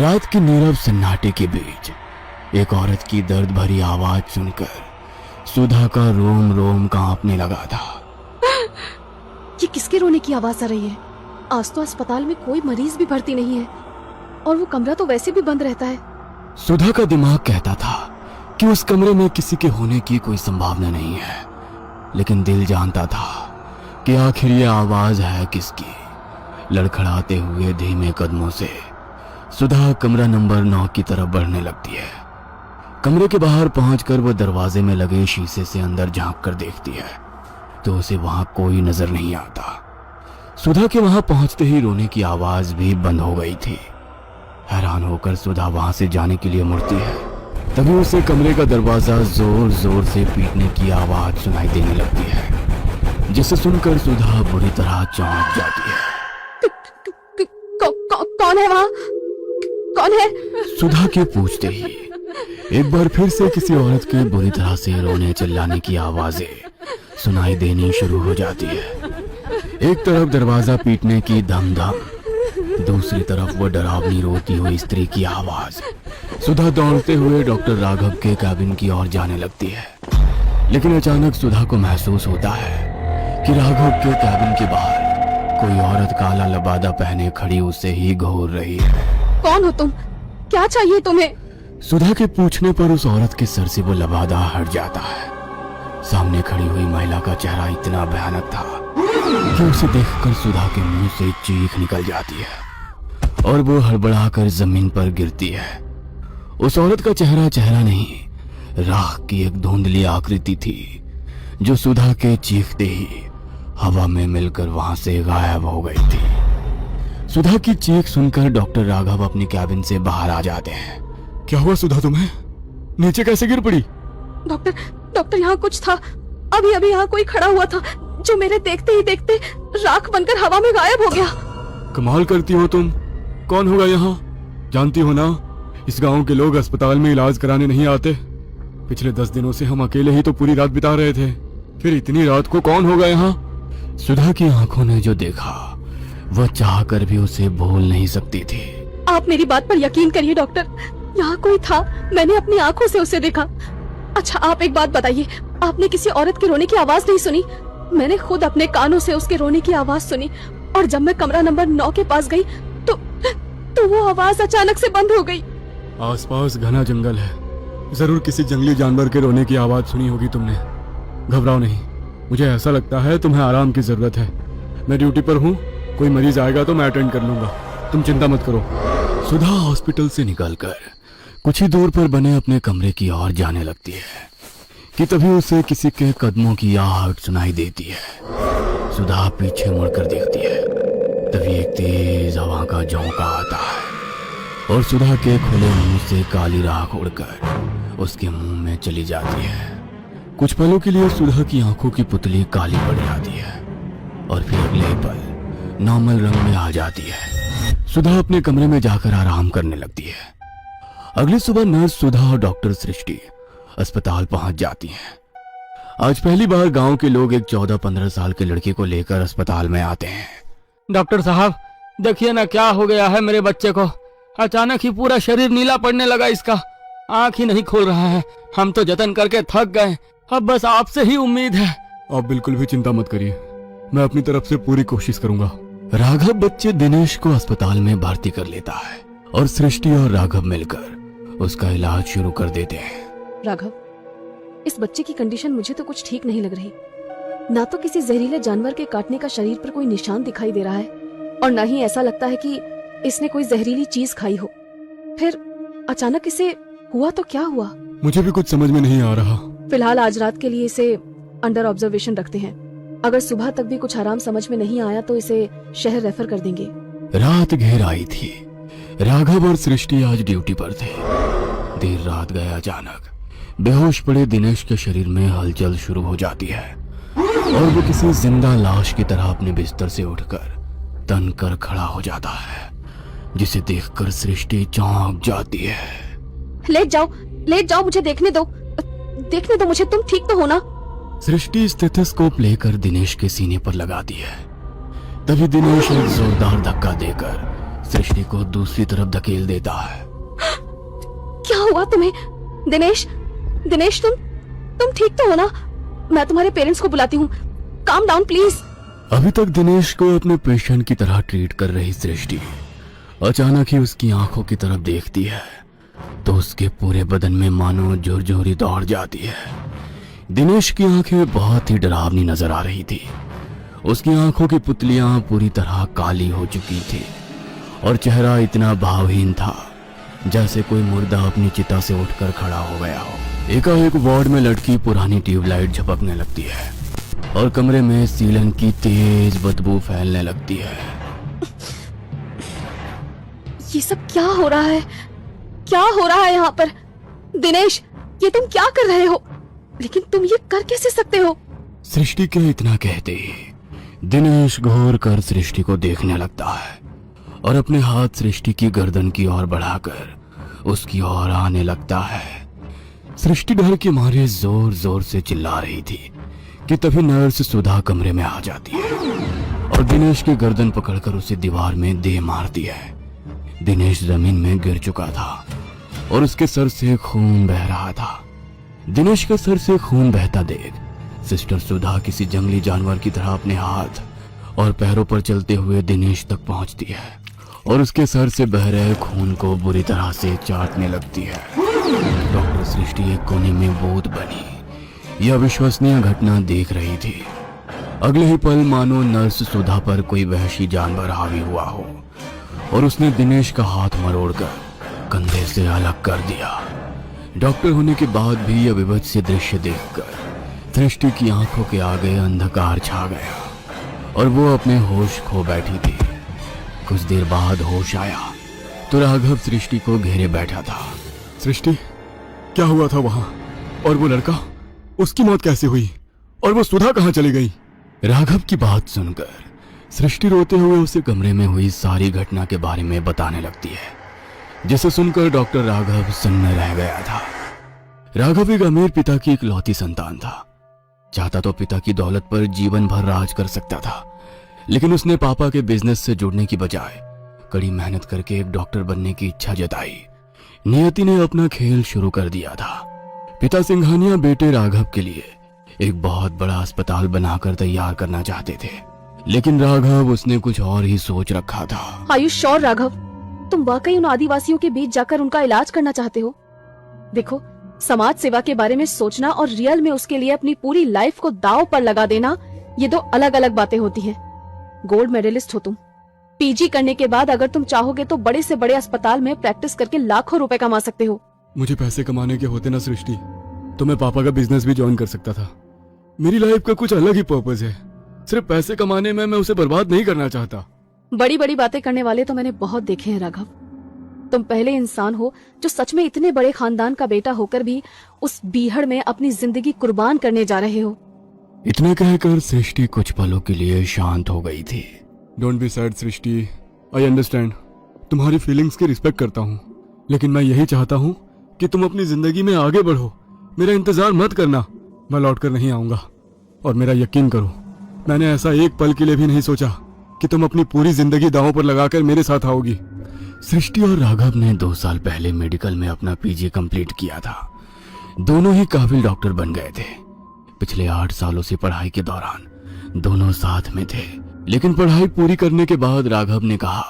रात की नीरव सन्नाटे के बीच एक औरत की दर्द भरी आवाज सुनकर सुधा का रोम रोम कांपने लगा था। ये किसके रोने की आवाज आ रही है? आज तो अस्पताल में कोई मरीज भी भर्ती नहीं है और वो कमरा तो वैसे भी बंद रहता है। सुधा का दिमाग कहता था कि उस कमरे में किसी के होने की कोई संभावना नहीं है, लेकिन दिल जानता था कि आखिर ये आवाज है किसकी। लड़खड़ाते हुए धीमे कदमों से सुधा कमरा नंबर 9 की तरफ बढ़ने लगती है। कमरे के बाहर पहुंचकर वो दरवाजे में लगे शीशे से अंदर झांक कर देखती है तो उसे वहां कोई नजर नहीं आता। सुधा के वहां पहुंचते ही रोने की आवाज भी बंद हो गई थी। हैरान होकर सुधा वहां से जाने के लिए मुड़ती है, तभी उसे कमरे का दरवाजा जोर जोर से पीटने की आवाज सुनाई देने लगती है, जिसे सुनकर सुधा बुरी तरह चौंक जाती है। कौन है वहाँ? कौन है? सुधा के पूछते ही एक बार फिर से किसी औरत के बुरी तरह से रोने चिल्लाने की आवाजें सुनाई देनी शुरू हो जाती है। एक तरफ दरवाजा पीटने की धम धम, दूसरी तरफ वो डरावनी रोती हुई स्त्री की आवाज। सुधा दौड़ते हुए डॉक्टर राघव के कैबिन की ओर जाने लगती है, लेकिन अचानक सुधा को महसूस होता है कि राघव के कैबिन के बाहर कोई औरत काला लबादा पहने खड़ी उसे ही घूर रही है। कौन हो तुम? क्या चाहिए तुम्हें? सुधा के पूछने पर उस औरत के सर से वो लबादा हट जाता है। सामने खड़ी हुई महिला का चेहरा इतना भयानक था कि उसे देखकर सुधा के मुंह से चीख निकल जाती है और वो हड़बड़ाकर जमीन पर गिरती है। उस औरत का चेहरा चेहरा नहीं, राख की एक धुंधली आकृति थी जो सुधा के चीखते ही हवा में मिलकर वहां से गायब हो गई थी। सुधा की चीख सुनकर डॉक्टर राघव अपनी कैबिन से बाहर आ जाते हैं। क्या हुआ सुधा, तुम्हें नीचे कैसे गिर पड़ी? डॉक्टर यहाँ कुछ था। अभी अभी यहाँ कोई खड़ा हुआ था जो मेरे देखते ही देखते राख बनकर हवा में गायब हो गया। कमाल करती हो तुम। कौन होगा यहाँ? जानती हो ना, इस गांव के लोग अस्पताल में इलाज कराने नहीं आते। पिछले 10 दिनों से हम अकेले ही तो पूरी रात बिता रहे थे, फिर इतनी रात को कौन होगा यहाँ? सुधा की आंखों ने जो देखा वह चाह कर भी उसे भूल नहीं सकती थी। आप मेरी बात पर यकीन करिए डॉक्टर, यहाँ कोई था, मैंने अपनी आंखों से उसे देखा। अच्छा आप एक बात बताइए, आपने किसी औरत के रोने की आवाज नहीं सुनी? मैंने खुद अपने कानों से उसके रोने की आवाज सुनी और जब मैं कमरा नंबर 9 के पास गई तो वो आवाज अचानक से बंद हो गई। आसपास घना जंगल है, जरूर किसी जंगली जानवर के रोने की आवाज सुनी होगी तुमने। घबराओ नहीं, मुझे ऐसा लगता है तुम्हें आराम की जरूरत है। मैं ड्यूटी पर हूँ, कोई मरीज आएगा तो मैं अटेंड कर लूंगा, तुम चिंता मत करो। सुधा हॉस्पिटल से निकलकर कुछ ही दूर पर बने अपने कमरे की ओर जाने लगती है कि तभी उसे किसी के कदमों की आहट सुनाई देती है। सुधा पीछे मुड़कर देखती है, तभी एक तेज हवा का झोंका आता है और सुधा के खुले मुंह से काली राख उड़कर उसके मुंह में चली जाती है। कुछ पलों के लिए सुधा की आंखों की पुतली काली पड़ जाती है और फिर अगले पल नॉर्मल रंग में आ जाती है। सुधा अपने कमरे में जाकर आराम करने लगती है। अगली सुबह नर्स सुधा और डॉक्टर सृष्टि अस्पताल पहुंच जाती हैं। आज पहली बार गांव के लोग एक 14-15 साल के लड़के को लेकर अस्पताल में आते हैं। डॉक्टर साहब देखिए ना, क्या हो गया है मेरे बच्चे को। अचानक ही पूरा शरीर नीला पड़ने लगा, इसका आंख ही नहीं खोल रहा है। हम तो जतन करके थक गए, अब बस आपसे ही उम्मीद है। आप बिल्कुल भी चिंता मत करिए, मैं अपनी तरफ से पूरी कोशिश करूंगा। राघव बच्चे दिनेश को अस्पताल में भर्ती कर लेता है और सृष्टि और राघव मिलकर उसका इलाज शुरू कर देते हैं। राघव, इस बच्चे की कंडीशन मुझे तो कुछ ठीक नहीं लग रही। ना तो किसी जहरीले जानवर के काटने का शरीर पर कोई निशान दिखाई दे रहा है और ना ही ऐसा लगता है कि इसने कोई जहरीली चीज खाई हो। फिर अचानक इसे हुआ तो क्या हुआ? मुझे भी कुछ समझ में नहीं आ रहा। फिलहाल आज रात के लिए इसे अंडर ऑब्जर्वेशन रखते हैं। अगर सुबह तक भी कुछ आराम समझ में नहीं आया तो इसे शहर रेफर कर देंगे। रात घेर आई थी। राघव और सृष्टि आज ड्यूटी पर थे। देर रात गए अचानक बेहोश पड़े दिनेश के शरीर में हलचल शुरू हो जाती है और वो किसी जिंदा लाश की तरह अपने बिस्तर से उठकर तन कर खड़ा हो जाता है, जिसे देखकर सृष्टि चौंक जाती है। लेट जाओ, मुझे देखने दो मुझे, तुम ठीक तो हो ना? सृष्टि स्टेथोस्कोप लेकर दिनेश के सीने पर लगाती है। तभी दिनेश एक जोरदार धक्का देकर सृष्टि को दूसरी तरफ धकेल देता है। क्या हुआ तुम्हें? दिनेश, दिनेश तुम ठीक तो हो ना? मैं तुम्हारे पेरेंट्स को बुलाती हूँ। Calm down please. अभी तक दिनेश को अपने पेशेंट की तरह ट्रीट कर रही सृष्टि अचानक ही उसकी आंखों की तरफ देखती है तो उसके पूरे बदन में मानो जोर-जोरी दौड़ जाती है। दिनेश की आंखें बहुत ही डरावनी नजर आ रही थी। उसकी आंखों की पुतलियां पूरी तरह काली हो चुकी थी और चेहरा इतना भावहीन था जैसे कोई मुर्दा अपनी चिता से उठकर खड़ा हो गया हो। एकाएक वार्ड में लटकी पुरानी ट्यूबलाइट झपकने लगती है और कमरे में सीलन की तेज बदबू फैलने लगती है। ये सब क्या हो रहा है? क्या हो रहा है यहाँ पर? दिनेश, ये तुम क्या कर रहे हो? लेकिन तुम ये कर कैसे सकते हो? सृष्टि के इतना कहते ही दिनेश घूर कर सृष्टि को देखने लगता है और अपने हाथ सृष्टि की गर्दन की ओर बढ़ाकर उसकी ओर आने लगता है। सृष्टि डर के मारे जोर जोर से चिल्ला रही थी कि तभी नर्स सुधा कमरे में आ जाती है और दिनेश की गर्दन पकड़कर उसे दीवार में दे मारती है। दिनेश जमीन में गिर चुका था और उसके सर से खून बह रहा था। दिनेश के सर से खून बहता देख सिस्टर सुधा किसी जंगली जानवर की तरह अपने हाथ और पैरों पर चलते हुए दिनेश तक पहुंचती है और उसके सर से बह रहे खून को बुरी तरह से चाटने लगती है। डॉक्टर सृष्टि एक कोने में बूथ बनी यह अविश्वसनीय घटना देख रही थी। अगले ही पल मानो नर्स सुधा पर कोई वहशी जानवर हावी हुआ हो और उसने दिनेश का हाथ मरोड़कर कंधे से अलग कर दिया। डॉक्टर होने के बाद भी यह विभत्स दृश्य देखकर सृष्टि की आंखों के आगे अंधकार छा गया और वो अपने होश खो बैठी थी। कुछ देर बाद होश आया तो राघव सृष्टि को घेरे बैठा था। सृष्टि, क्या हुआ था वहां? और वो लड़का, उसकी मौत कैसे हुई? और वो सुधा कहाँ चली गई? राघव की बात सुनकर सृष्टि रोते हुए उसे कमरे में हुई सारी घटना के बारे में बताने लगती है, जिसे सुनकर डॉक्टर राघव सन्न रह गया था। राघव एक अमीर पिता की इकलौती संतान था। चाहता तो पिता की दौलत पर जीवन भर राज कर सकता था, लेकिन उसने पापा के बिजनेस से जुड़ने की बजाय कड़ी मेहनत करके एक डॉक्टर बनने की इच्छा जताई। नियति ने अपना खेल शुरू कर दिया था। पिता सिंघानिया बेटे राघव के लिए एक बहुत बड़ा अस्पताल बनाकर तैयार करना चाहते थे, लेकिन राघव उसने कुछ और ही सोच रखा था। Are you sure Raghav? तुम वाकई उन आदिवासियों के बीच जाकर उनका इलाज करना चाहते हो? देखो, समाज सेवा के बारे में सोचना और रियल में उसके लिए अपनी पूरी लाइफ को दांव पर लगा देना, ये दो अलग अलग बातें होती हैं। गोल्ड मेडलिस्ट हो तुम। पीजी करने के बाद अगर तुम चाहोगे तो बड़े से बड़े अस्पताल में प्रैक्टिस करके लाखों रुपए कमा सकते हो। मुझे पैसे कमाने के होते ना सृष्टि, तो मैं पापा का बिजनेस भी ज्वाइन कर सकता था। मेरी लाइफ का कुछ अलग ही पर्पस है। सिर्फ पैसे कमाने में मैं उसे बर्बाद नहीं करना चाहता। बड़ी बड़ी बातें करने वाले तो मैंने बहुत देखे हैं राघव। तुम पहले इंसान हो जो सच में इतने बड़े खानदान का बेटा होकर भी उस बीहड़ में अपनी जिंदगी कुर्बान करने जा रहे हो। इतना कहकर सृष्टि कुछ पलों के लिए शांत हो गई थी। Don't be sad Srishti, I understand. तुम्हारी फीलिंग्स की रिस्पेक्ट करता हूँ, लेकिन मैं यही चाहता हूँ कि तुम अपनी जिंदगी में आगे बढ़ो। मेरा इंतजार मत करना, मैं लौट कर नहीं आऊंगा। और मेरा यकीन करो, मैंने ऐसा एक पल के लिए भी नहीं सोचा कि तुम अपनी पूरी जिंदगी दांव पर लगाकर मेरे साथ आओगी। सृष्टि और राघव ने 2 साल पहले मेडिकल में अपना पीजी कंप्लीट किया था। दोनों ही काबिल डॉक्टर बन गए थे। पिछले 8 सालों से पढ़ाई के दौरान दोनों साथ में थे, लेकिन पढ़ाई पूरी करने के बाद राघव ने कहा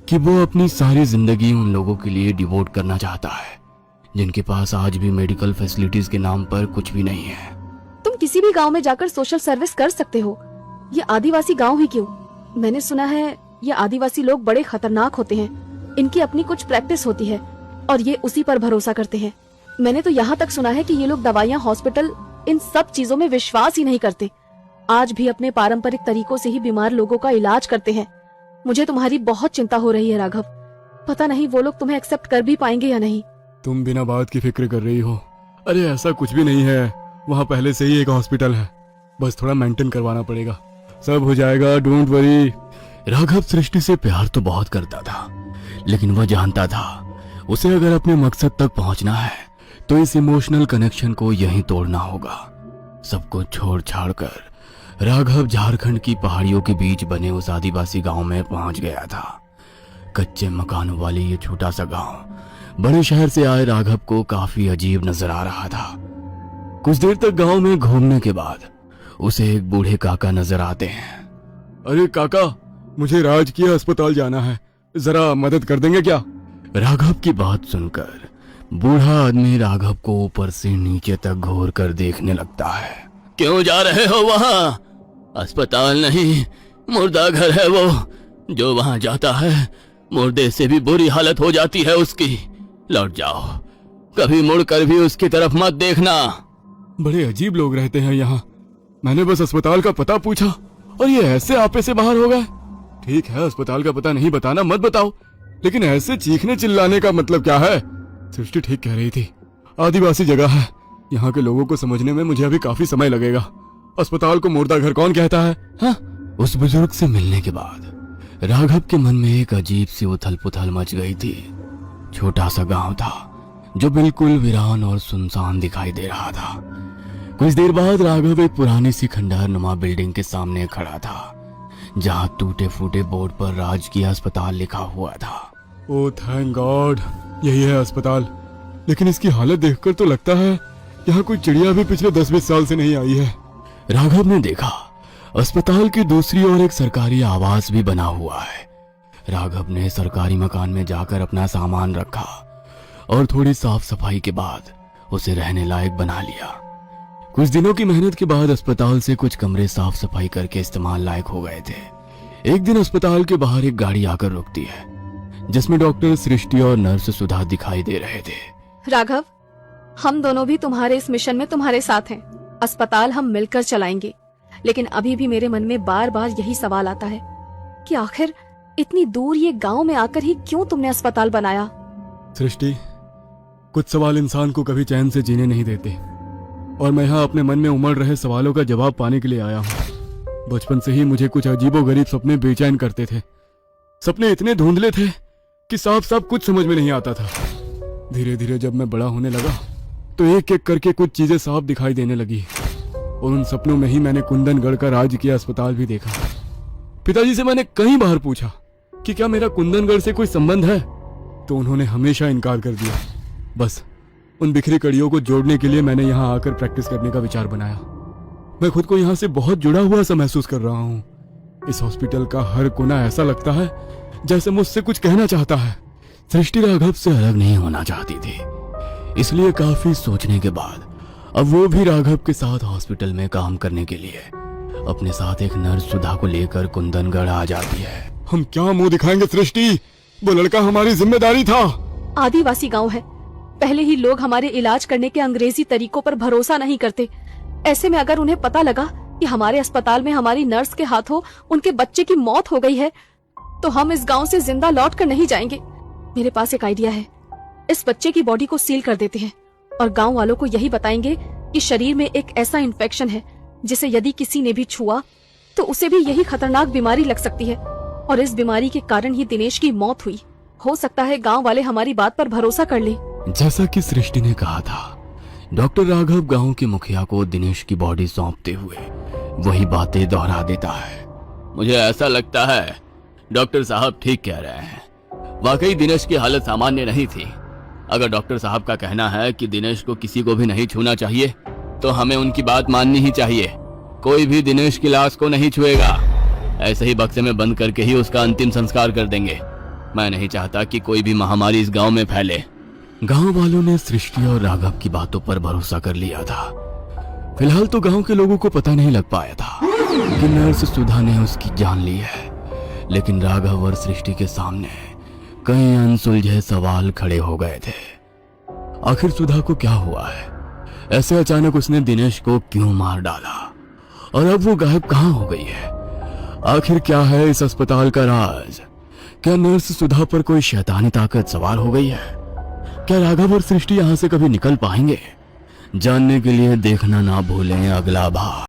कि वो अपनी सारी जिंदगी उन लोगों के लिए डिवोट करना चाहता है जिनके पास आज भी मेडिकल फैसिलिटीज के नाम पर कुछ भी नहीं है। तुम किसी भी गांव में जाकर सोशल सर्विस कर सकते हो। ये आदिवासी गांव ही क्यों? मैंने सुना है ये आदिवासी लोग बड़े खतरनाक होते हैं। इनकी अपनी कुछ प्रैक्टिस होती है और ये उसी पर भरोसा करते हैं। मैंने तो यहाँ तक सुना है कि ये लोग दवाइयाँ, हॉस्पिटल, इन सब चीजों में विश्वास ही नहीं करते। आज भी अपने पारंपरिक तरीकों से ही बीमार लोगों का इलाज करते हैं। मुझे तुम्हारी बहुत चिंता हो रही है राघव। पता नहीं वो लोग तुम्हें एक्सेप्ट कर भी पाएंगे या नहीं। तुम बिना बात की फिक्र कर रही हो। अरे ऐसा कुछ भी नहीं है, वहाँ पहले से ही एक हॉस्पिटल है, बस थोड़ा मेंटेन करवाना पड़ेगा, सब हो जाएगा, डोंट वरी। राघव सृष्टि से प्यार तो बहुत करता था, लेकिन वह जानता था उसे अगर अपने मकसद तक पहुंचना है तो इस इमोशनल कनेक्शन को यहीं तोड़ना होगा। सब कुछ छोड़ छाड़ कर राघव झारखंड की पहाड़ियों के बीच बने उस आदिवासी गांव में पहुंच गया था। कच्चे मकानों वाली ये छोटा सा गांव बड़े शहर से आए राघव को काफी अजीब नजर आ रहा था। कुछ देर तक गांव में घूमने के बाद उसे एक बूढ़े काका नजर आते हैं। अरे काका, मुझे राजकीय अस्पताल जाना है, जरा मदद कर देंगे क्या? राघव की बात सुनकर बूढ़ा आदमी राघव को ऊपर से नीचे तक घूर कर देखने लगता है। क्यों जा रहे हो वहां? अस्पताल नहीं, मुर्दा घर है वो। जो वहां जाता है मुर्दे से भी बुरी हालत हो जाती है उसकी। लौट जाओ, कभी मुड़कर भी उसकी तरफ मत देखना। बड़े अजीब लोग रहते हैं यहाँ। मैंने बस अस्पताल का पता पूछा और ये ऐसे आपे से बाहर हो गए। ठीक है, अस्पताल का पता नहीं बताना मत बताओ, लेकिन ऐसे चीखने चिल्लाने का मतलब क्या है? सृष्टि ठीक कह रही थी, आदिवासी जगह है, यहाँ के लोगों को समझने में मुझे अभी काफी समय लगेगा। अस्पताल को मुर्दा घर कौन कहता है? हाँ? उस बुजुर्ग से मिलने के बाद राघव के मन में एक अजीब सी उथल पुथल मच गई थी। छोटा सा गांव था जो बिल्कुल वीरान और सुनसान दिखाई दे रहा था। कुछ देर बाद राघव एक पुरानी सी खंडहर नुमा बिल्डिंग के सामने खड़ा था, जहां टूटे फूटे बोर्ड पर राजकीय अस्पताल लिखा हुआ था। ओह थैंक गॉड, यही है अस्पताल। लेकिन इसकी हालत देखकर तो लगता है यहाँ कोई चिड़िया भी पिछले 10-20 साल से नहीं आई है। राघव ने देखा अस्पताल की दूसरी ओर एक सरकारी आवास भी बना हुआ है। राघव ने सरकारी मकान में जाकर अपना सामान रखा और थोड़ी साफ सफाई के बाद उसे रहने लायक बना लिया। कुछ दिनों की मेहनत के बाद अस्पताल से कुछ कमरे साफ सफाई करके इस्तेमाल लायक हो गए थे। एक दिन अस्पताल के बाहर एक गाड़ी आकर रुकती है, जिसमें डॉक्टर सृष्टि और नर्स सुधा दिखाई दे रहे थे। राघव, हम दोनों भी तुम्हारे इस मिशन में तुम्हारे साथ हैं। अस्पताल हम मिलकर चलाएंगे, लेकिन अभी भी मेरे मन में बार बार यही सवाल आता है कि आखिर इतनी दूर ये गांव में आकर ही क्यों तुमने अस्पताल बनाया? सृष्टि, कुछ सवाल इंसान को कभी चैन से जीने नहीं देते, और मैं यहाँ अपने मन में उमड़ रहे सवालों का जवाब पाने के लिए आया हूँ। बचपन से ही मुझे कुछ अजीबोगरीब सपने बेचैन करते थे। सपने इतने धुंधले थे कि साफ साफ कुछ समझ में नहीं आता था। धीरे धीरे जब मैं बड़ा होने लगा तो एक एक करके कुछ चीजें साफ दिखाई देने लगी, और उन सपनों में ही मैंने कुंदनगढ़ का राजकीय अस्पताल भी देखा। पिताजी से मैंने कई बार पूछा कि क्या मेरा कुंदनगढ़ से कोई संबंध है, तो उन्होंने हमेशा इनकार कर दिया। बस उन बिखरी कड़ियों को जोड़ने के लिए मैंने यहाँ आकर प्रैक्टिस करने का विचार बनाया। मैं खुद को यहाँ से बहुत जुड़ा हुआ सा महसूस कर रहा हूँ। इस हॉस्पिटल का हर कोना ऐसा लगता है जैसे मुझसे कुछ कहना चाहता है। सृष्टि राघव से अलग नहीं होना चाहती थी, इसलिए काफी सोचने के बाद अब वो भी राघव के साथ हॉस्पिटल में काम करने के लिए अपने साथ एक नर्स सुधा को लेकर कुंदनगढ़ आ जाती है। हम क्या मुंह दिखाएंगे सृष्टि? वो लड़का हमारी जिम्मेदारी था। आदिवासी गांव है, पहले ही लोग हमारे इलाज करने के अंग्रेजी तरीकों पर भरोसा नहीं करते। ऐसे में अगर उन्हें पता लगा कि हमारे अस्पताल में हमारी नर्स के हाथों उनके बच्चे की मौत हो गई है, तो हम इस गांव से जिंदा लौट कर नहीं जाएंगे। मेरे पास एक आइडिया है, इस बच्चे की बॉडी को सील कर देते हैं और गांव वालों को यही बताएंगे कि शरीर में एक ऐसा इन्फेक्शन है जिसे यदि किसी ने भी छुआ तो उसे भी यही खतरनाक बीमारी लग सकती है, और इस बीमारी के कारण ही दिनेश की मौत हुई। हो सकता है गांव वाले हमारी बात पर भरोसा कर लें। जैसा कि सृष्टि ने कहा था, डॉक्टर राघव गांव के मुखिया को दिनेश की बॉडी सौंपते हुए वही बातें दोहरा देता है। मुझे ऐसा लगता है डॉक्टर साहब ठीक कह रहे हैं, वाकई दिनेश की हालत सामान्य नहीं थी। अगर डॉक्टर साहब का कहना है कि दिनेश को किसी को भी नहीं छूना चाहिए, तो हमें उनकी बात माननी ही चाहिए। कोई भी दिनेश की लाश को नहीं छुएगा, ऐसे ही बक्से में बंद करके ही उसका अंतिम संस्कार कर देंगे। मैं नहीं चाहता कि कोई भी महामारी इस गांव में फैले। गांव वालों ने सृष्टि और राघव की बातों पर भरोसा कर लिया था। फिलहाल तो गांव के लोगों को पता नहीं लग पाया था कि नर्स सुधा ने उसकी जान ली है, लेकिन राघव और सृष्टि के सामने कई अनसुलझे सवाल खड़े हो गए थे। आखिर सुधा को क्या हुआ है? ऐसे अचानक उसने दिनेश को क्यों मार डाला, और अब वो गायब कहाँ हो गई है? आखिर क्या है इस अस्पताल का राज? क्या नर्स सुधा पर कोई शैतानी ताकत सवार हो गई है? क्या राघव और सृष्टि यहाँ से कभी निकल पाएंगे? जानने के लिए देखना ना भूलें अगला भाग।